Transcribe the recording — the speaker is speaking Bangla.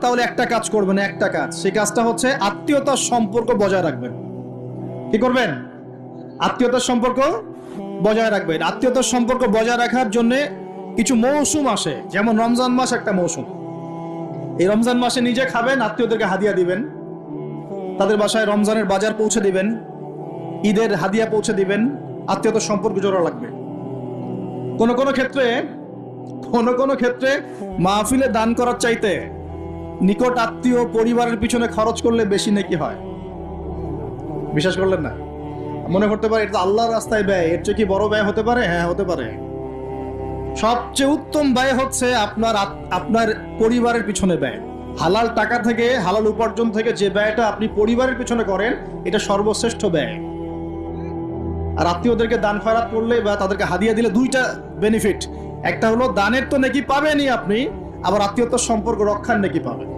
তাহলে একটা কাজ করবেন, একটা কাজ, সেই কাজটা হচ্ছে আত্মীয়তার সম্পর্ক বজায় রাখবেন। কি করবেন? আত্মীয়তার সম্পর্ক বজায় রাখবেন। আত্মীয়তার সম্পর্ক বজায় রাখার জন্য কিছু মৌসুম আসে, যেমন রমজান মাস একটা মৌসুম। এই রমজান মাসে নিজে খাবেন, আত্মীয়দেরকে হাদিয়া দিবেন, তাদের বাসায় রমজানের বাজার পৌঁছে দিবেন, ঈদের হাদিয়া পৌঁছে দিবেন, আত্মীয়তার সম্পর্ক জোড়া লাগবে। কোন কোন ক্ষেত্রে মাহফিলে দান করার চাইতে নিকট আত্মীয় পরিবারের পিছনে খরচ করলে বেশি নেকি হয়। বিশ্বাস করলেন না? মনে করতে পারে এটা তো আল্লাহর রাস্তায় ব্যয়, এর চেয়ে কি বড় ব্যয় হতে পারে? হ্যাঁ, হতে পারে। সবচেয়ে উত্তম ব্যয় হচ্ছে আপনার পরিবারের পিছনে ব্যয়। হালাল টাকা থেকে, হালাল উপার্জন থেকে যে ব্যয়টা আপনি পরিবারের পিছনে করেন, এটা সর্বশ্রেষ্ঠ ব্যয়। আর আত্মীয়দেরকে দান খয়রাত করলে বা তাদেরকে হাদিয়া দিলে দুইটা বেনিফিট। একটা হলো দানের তো নেকি পাবেনই আপনি, আবার আত্মীয়তার সম্পর্ক রক্ষার নেকি পাবেন।